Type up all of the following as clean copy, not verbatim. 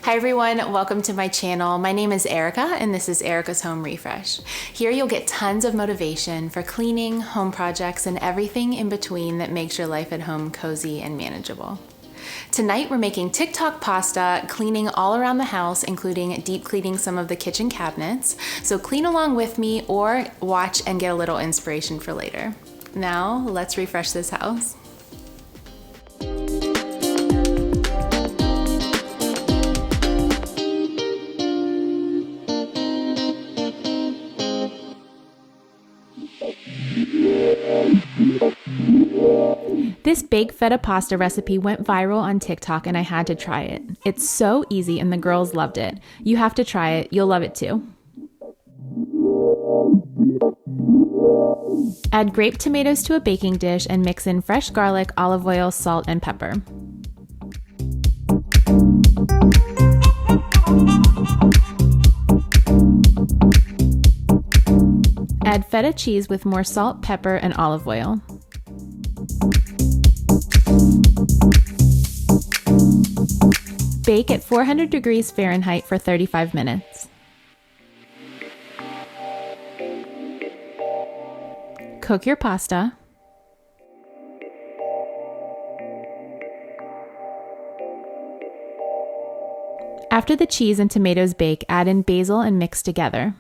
Hi everyone, welcome to my channel. My name is Erica and this is Erica's Home Refresh. Here you'll get tons of motivation for cleaning, home projects, and everything in between that makes your life at home cozy and manageable. Tonight we're making Tik Tok pasta, cleaning all around the house, including deep cleaning some of the kitchen cabinets. So clean along with me or watch and get a little inspiration for later. Now let's refresh this house. This baked feta pasta recipe went viral on TikTok and I had to try it. It's so easy and the girls loved it. You have to try it, you'll love it too. Add grape tomatoes to a baking dish and mix in fresh garlic, olive oil, salt, and pepper. Add feta cheese with more salt, pepper, and olive oil. Bake at 400 degrees Fahrenheit for 35 minutes. Cook your pasta. After the cheese and tomatoes bake, add in basil and mix together.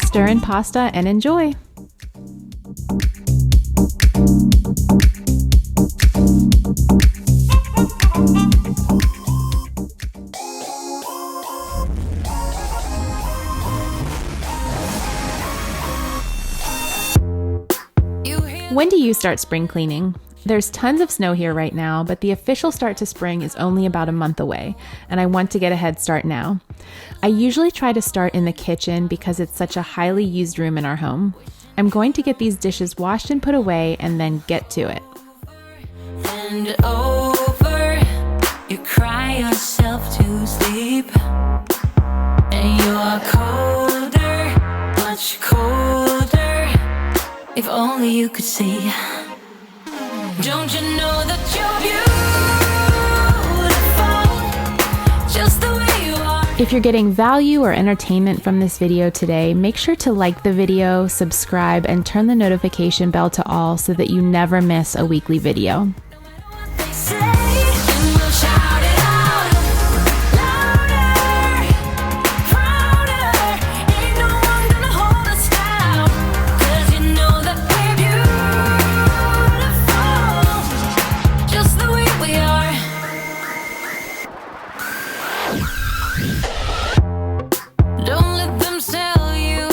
Stir in pasta and enjoy. When do you start spring cleaning? There's tons of snow here right now, but the official start to spring is only about a month away, and I want to get a head start now. I usually try to start in the kitchen because it's such a highly used room in our home. I'm going to get these dishes washed and put away and then get to it. And over, you cry yourself to sleep, and you're colder, much colder, if only you could see. Don't you know that you're beautiful, just the way you are? If you're getting value or entertainment from this video today, make sure to like the video, subscribe, and turn the notification bell to all so that you never miss a weekly video. They say, and we'll shout it out, louder, prouder, ain't no one gonna hold us down, 'cause you know that we're beautiful, just the way we are. Don't let them sell you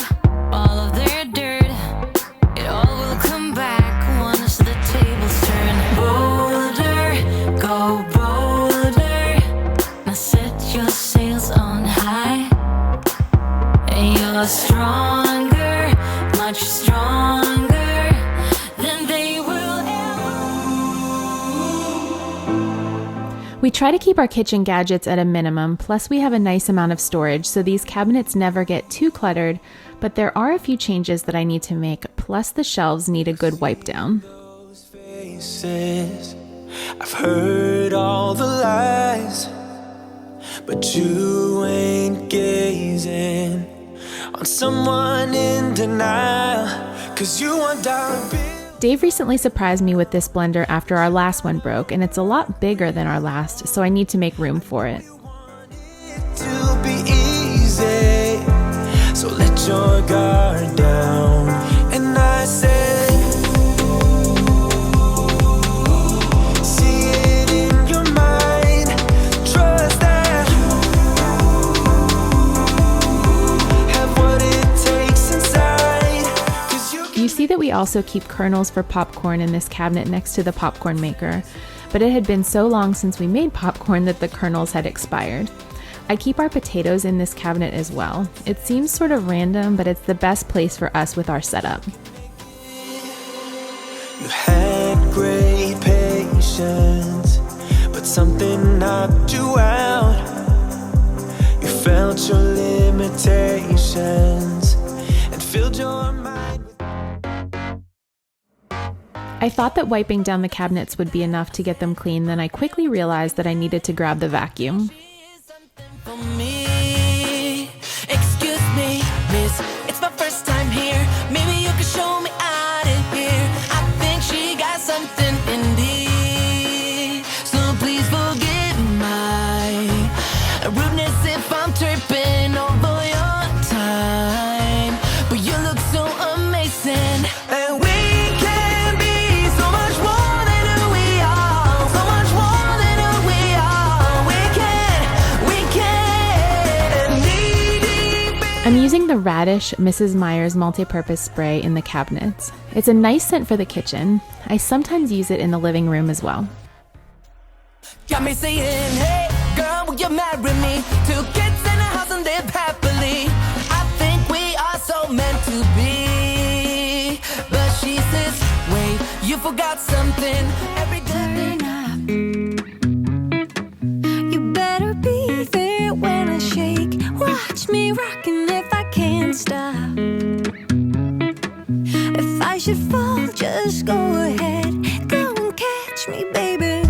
all of their dirt. It all will come back once the tables turn. Bolder, go bolder. Now set your sails on high. And you're stronger, much stronger than they will ever. We try to keep our kitchen gadgets at a minimum, plus we have a nice amount of storage, so these cabinets never get too cluttered, but there are a few changes that I need to make, plus the shelves need a good wipe down. Those faces, I've heard all the lies, but you ain't gazing on someone in denial, 'cause you want dollar bills. Dave recently surprised me with this blender after our last one broke, and it's a lot bigger than our last, so I need to make room for it. To be easy, so let your guard down. And I said, see it in your mind, trust that have what it takes inside, 'cause You see that we also keep kernels for popcorn in this cabinet next to the popcorn maker, but it had been so long since we made popcorn that the kernels had expired. I keep our potatoes in this cabinet as well. It seems sort of random, but it's the best place for us with our setup. you had great patience, but something knocked you out. You felt your limitations and filled your mind with I thought that wiping down the cabinets would be enough to get them clean, then I quickly realized that I needed to grab the vacuum. For me, excuse me, miss, it's my first time here. Maybe you can show me out of here. I think she got something in me, so please forgive my rudeness if I'm tripping over your time. But you look so amazing, and we can be so much more than who we are, so much more than who we are. We can. I'm using the Radish Mrs. Meyer's multi-purpose spray in the cabinets. It's a nice scent for the kitchen. I sometimes use it in the living room as well. Got me saying, hey, girl, will you marry me? 2 kids in a house and live happily. I think we are so meant to be. But she says, wait, you forgot something. Every day. You better be there when I shake. Watch me rocking if I can't stop. If I should fall, just go ahead. Go and catch me, baby.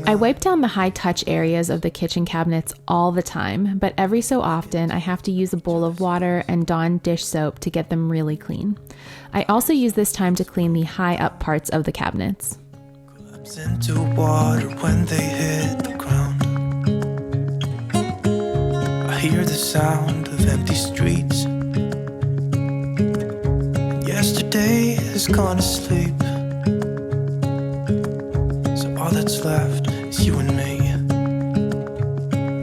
I wipe down the high-touch areas of the kitchen cabinets all the time, but every so often I have to use a bowl of water and Dawn dish soap to get them really clean. I also use this time to clean the high-up parts of the cabinets. Collapse into water when they hit the ground. I hear the sound of empty streets. Yesterday has gone to sleep. So all that's left is you and me.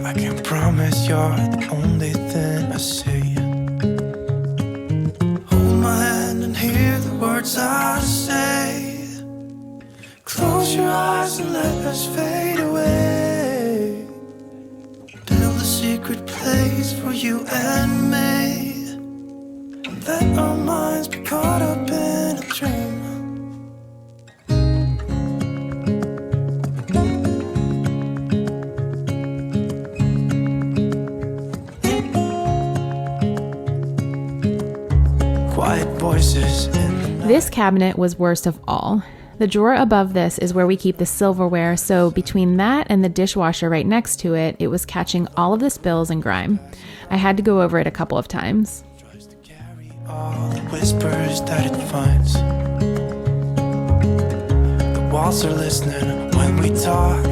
I can promise you're the only thing I see. Hold my hand and hear the words I say. Close your eyes and let us fade away. Build a secret place for you and me. And let our minds be caught up in a dream. Quiet voices in the night. This cabinet was worst of all. The drawer above this is where we keep the silverware, so between that and the dishwasher right next to it, it was catching all of the spills and grime. I had to go over it a couple of times. Tries to carry all the whispers that it finds. The walls are listening when we talk,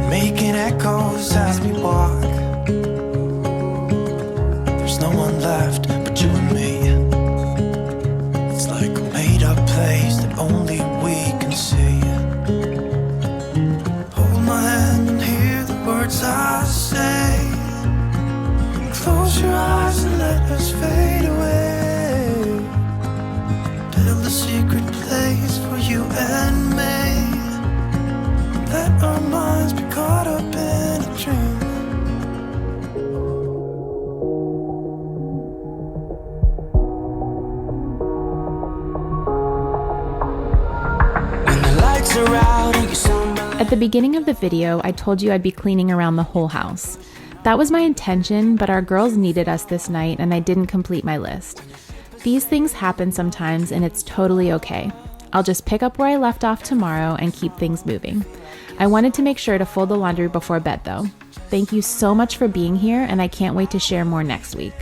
making echoes as we walk. There's no one left but you and me. It's like a made-up place that only we can see. Hold my hand and hear the words I say. Close your eyes and let us fade away. Build a secret place for you and me. Let our minds be caught up in a dream. When the lights are out and you sound. At the beginning of the video, I told you I'd be cleaning around the whole house. That was my intention, but our girls needed us this night and I didn't complete my list. These things happen sometimes and it's totally okay. I'll just pick up where I left off tomorrow and keep things moving. I wanted to make sure to fold the laundry before bed though. Thank you so much for being here and I can't wait to share more next week.